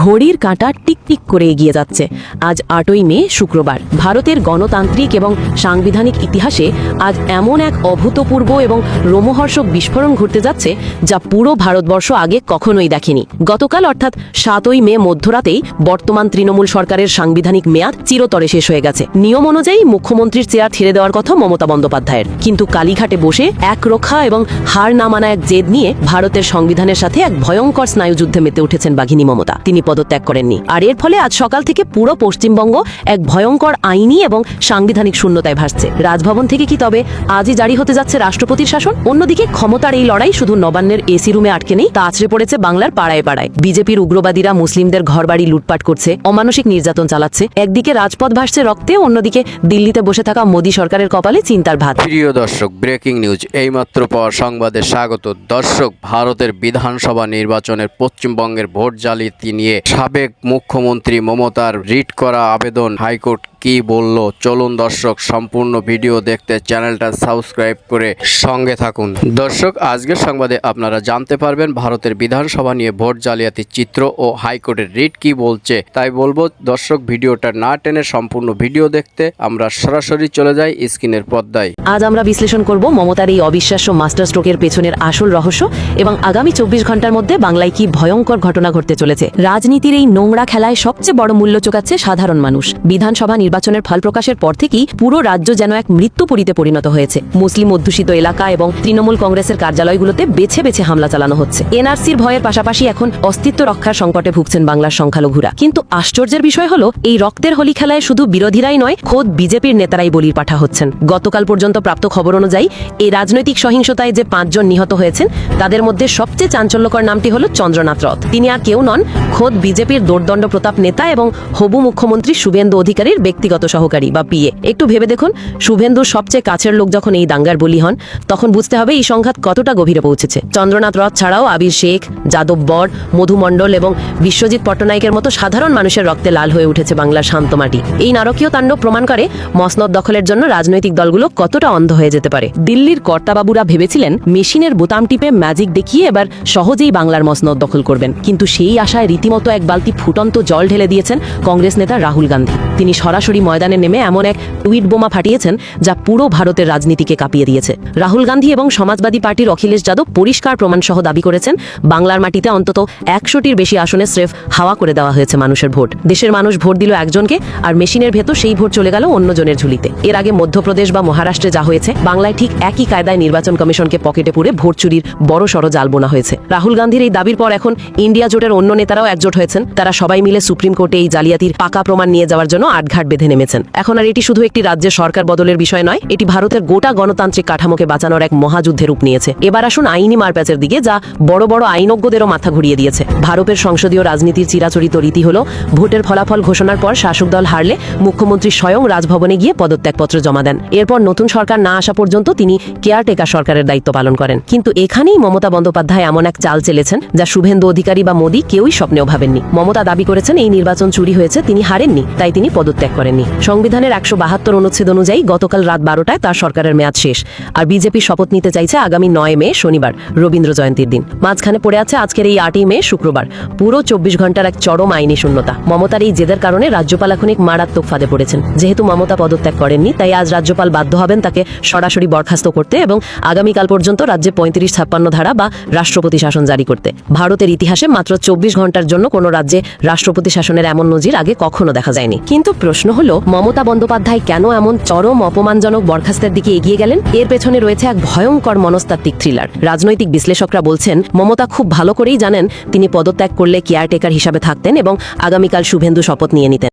ঘড়ির কাঁটা টিকটিক করে এগিয়ে যাচ্ছে। আজ ৮ই মে শুক্রবার। ভারতের গণতান্ত্রিক এবং সাংবিধানিক ইতিহাসে আজ এমন এক অভূতপূর্ব এবং রোমহর্ষক বিস্ফোরণ ঘটতে যাচ্ছে যা পুরো ভারতবর্ষ আগে কখনোই দেখেনি। গতকাল অর্থাৎ ৭ই মে মধ্যরাতেই বর্তমান তৃণমূল সরকারের সাংবিধানিক মেয়াদ চিরতরে শেষ হয়ে গেছে। নিয়ম অনুযায়ী মুখ্যমন্ত্রীর চেয়ার ছেড়ে দেওয়ার কথা মমতা বন্দ্যোপাধ্যায়ের, কিন্তু কালীঘাটে বসে এক রক্ষা এবং হার না মানা এক জেদ নিয়ে ভারতের সংবিধানের সাথে এক ভয়ঙ্কর স্নায়ুযুদ্ধে মেতে উঠেছেন বাঘিনী মমতা। তিনি পদত্যাগ করেননি। আর এর ফলে আজ সকাল থেকে পুরো পশ্চিমবঙ্গ এক ভয়ঙ্কর আইনি এবং সাংবিধানিক শূন্যতায় ভাসছে। রাজভবন থেকে কি তবে আজই জারি হতে যাচ্ছে রাষ্ট্রপতির শাসন? অন্যদিকে ক্ষমতার এই লড়াই শুধু নবান্নের এসি রুমে আটকে নেই, তা আছড়ে পড়েছে বাংলার পাড়ায় পাড়ায়। বিজেপির উগ্রবাদীরা মুসলিমদের ঘরবাড়ি লুটপাট করছে, অমানসিক নির্যাতন চালাচ্ছে। একদিকে রাজপথ ভাসছে রক্তে, অন্যদিকে দিল্লিতে বসে থাকা মোদী সরকারের কপালে চিন্তার ভাত। প্রিয় দর্শক, ব্রেকিং নিউজ এইমাত্র পাওয়া সংবাদে স্বাগত। দর্শক, ভারতের বিধানসভা নির্বাচনের পশ্চিমবঙ্গের ভোট জালিয়াতি নিয়ে সাবেক মুখ্যমন্ত্রী মমতার রিট করা আবেদন হাইকোর্ট কি বলল, চলুন দর্শক সম্পূর্ণ ভিডিও দেখতে চ্যানেলটা সাবস্ক্রাইব করে সঙ্গে থাকুন। দর্শক, আজকের সংবাদে আপনারা জানতে পারবেন ভারতের বিধানসভা নিয়ে ভোট জালিয়াতির চিত্র ও হাইকোর্টের রিট কি বলছে। তাই বলবো দর্শক, ভিডিওটা না টেনে সম্পূর্ণ ভিডিও দেখতে আমরা সরাসরি চলে যাই স্ক্রিনের পর্দায়। আজ আমরা বিশ্লেষণ করব মমতার এই অবিশ্বাস্য মাস্টার স্ট্রোকের পেছনের আসল রহস্য এবং আগামী ২৪ ঘন্টার মধ্যে বাংলায় কি ভয়ঙ্কর ঘটনা ঘটতে চলেছে। রাজনীতির এই নোংরা খেলায় সবচেয়ে বড় মূল্য চোকাচ্ছে সাধারণ মানুষ। বিধানসভা নির্বাচনের ফল প্রকাশের পর থেকেই পুরো রাজ্য যেন এক মৃত্যুপুরীতে পরিণত হয়েছে। মুসলিম অধ্যুষিত এলাকা এবং তৃণমূল কংগ্রেসের কার্যালয়গুলোতে বেছে বেছে হামলা চালানো হচ্ছে। এনআরসির ভয়ের পাশাপাশি এখন অস্তিত্ব রক্ষার সংকটে ভুগছেন বাংলার সংখ্যালঘুরা। কিন্তু আশ্চর্যের বিষয় হলো, এই রক্তের হোলি খেলায় শুধু বিরোধীরাই নয়, খোদ বিজেপির নেতারাই বলির পাঠা হচ্ছেন। গতকাল পর্যন্ত প্রাপ্ত খবর অনুযায়ী এই রাজনৈতিক সহিংসতায় যে ৫ জন নিহত হয়েছেন তাদের মধ্যে সবচেয়ে চাঞ্চল্যকর নামটি হলো চন্দ্রনাথ রথ। তিনি আর কেউ নন, খোদ বিজেপির দোর্দণ্ড প্রতাপ নেতা এবং হবু মুখ্যমন্ত্রী শুভেন্দু অধিকারীর ব্যক্তিগত সহকারী বা পিএ। একটু ভেবে দেখুন, শুভেন্দুর সবচেয়ে কাছের লোক যখন এই দাঙ্গার বলি হন, তখন বুঝতে হবে এই সংঘাত কতটা গভীরে পৌঁছেছে। চন্দ্রনাথ রথ ছাড়াও আবির শেখ, যাদব বর, মধু মণ্ডল এবং বিশ্বজিৎ পট্টনায়কের মতো সাধারণ মানুষের রক্তে লাল হয়ে উঠেছে বাংলার শান্ত মাটি। এই নারকীয় তাণ্ডব প্রমাণ করে মসনদ দখলের জন্য রাজনৈতিক দলগুলো কতটা অন্ধ হয়ে যেতে পারে। দিল্লির কর্তাবাবুরা ভেবেছিলেন মেশিনের বোতাম টিপে ম্যাজিক দেখিয়ে এবার সহজেই বাংলার মসনদ দখল করবেন, কিন্তু সেই আশায় রীতিমতো এক বালতি ফুটন্ত জল ঢেলে দিয়েছেন কংগ্রেস নেতা রাহুল গান্ধী। তিনি সরাসরি ময়দানে নেমে এমন এক টুইট বোমা ফাটিয়েছেন যা পুরো ভারতের রাজনীতিকে কাঁপিয়ে দিয়েছে। রাহুল গান্ধী এবং সমাজবাদী পার্টির অখিলেশ যাদব পরিষ্কার প্রমাণ সহ দাবি করেছেন বাংলার মাটিতে অন্তত ১০০টির বেশি আসনে স্রেফ হাওয়া করে দেওয়া হয়েছে মানুষের ভোট। দেশের মানুষ ভোট দিল একজনকে, আর মেশিনের ভেতর সেই ভোট চলে গেল অন্যজনের ঝুলিতে। এর আগে মধ্যপ্রদেশ বা মহারাষ্ট্রে যা হয়েছে, বাংলায় ঠিক একই কায়দায় নির্বাচন কমিশনকে পকেটে পুরে ভোট চুরির বড় সড় জাল বোনা হয়েছে। রাহুল গান্ধীর এই দাবির পর এখন ইন্ডিয়া জোটের অন্য নেতারাও একজোট হয়েছেন। তারা সবাই মিলে সুপ্রিম কোর্টে এই জালিয়াতির পাকা প্রমাণ নিয়ে যাওয়ার জন্য আটঘাট বেঁধে নেমেছেন। এখন আর এটি শুধু একটি রাজ্যের সরকার বদলের বিষয় নয়, এটি ভারতের গোটা গণতান্ত্রিক কাঠামোকে বাঁচানোর এক মহাযুদ্ধের রূপ নিয়েছে। এবার আসুন আইনি মারপ্যাচের দিকে, যা বড় বড় আইনজ্ঞদেরও মাথা ঘুরিয়ে দিয়েছে। ভারতের সংসদীয় রাজনীতির চিরাচরিত রীতি হলো, ভোটের ফলাফল ঘোষণার পর শাসক দল হারলে মুখ্যমন্ত্রী স্বয়ং রাজভবনে গিয়ে পদত্যাগপত্র জমা দেন। এরপর নতুন সরকার না আসা পর্যন্ত তিনি কেয়ারটেকার সরকারের দায়িত্ব পালন করেন। কিন্তু এখানেই মমতা বন্দ্যোপাধ্যায় এমন এক চাল চেলেছেন যা শুভেন্দু অধিকারী বা মোদী কেউই স্বপ্নেও ভাবেননি। মমতা দাবি করেছেন এই নির্বাচন চুরি হয়েছে, তিনি হারেননি, তাই তিনি পদত্যাগ করেননি। সংবিধানের ১৭২ অনুচ্ছেদ অনুযায়ী গতকাল রাত ১২টায় তার সরকারের মেয়াদ শেষ। আর বিজেপি শপথ নিতে চাইছে আগামী ৯ মে শনিবার, রবীন্দ্র জয়ন্তীর দিন। মাঝখানে পড়ে আছে আজকের এই ৮ই মে শুক্রবার। পুরো ২৪ ঘন্টার এক চরম আইনি শূন্যতা। মমতার এই জেদের কারণে রাজ্যপাল এখন এক মারাত্মক ফাঁদে পড়েছেন। যেহেতু মমতা পদত্যাগ করেননি, তাই আজ রাজ্যপাল বাধ্য হবেন তাকে সরাসরি বরখাস্ত করতে এবং আগামীকাল পর্যন্ত রাজ্যে ৩৫-৫৬ ধারা বা রাষ্ট্রপতি শাসন জারি করতে। ভারতের ইতিহাসে মাত্র ২৪ ঘন্টার জন্য কোনো রাজ্যে রাষ্ট্রপতি শাসনের এমন নজির আগে কখনো দেখা যায়নি। কিন্তু প্রশ্ন হলো, মমতা বন্দ্যোপাধ্যায় কেন এমন চরম অপমানজনক বরখাস্তের দিকে এগিয়ে গেলেন? এর পেছনে রয়েছে এক ভয়ঙ্কর মনস্তাত্ত্বিক থ্রিলার। রাজনৈতিক বিশ্লেষকরা বলছেন মমতা খুব ভালো করেই জানেন তিনি পদত্যাগ করলে কেয়ারটেকার হিসাবে থাকতেন এবং আগামীকাল শুভেন্দু শপথ নিয়ে নিতেন।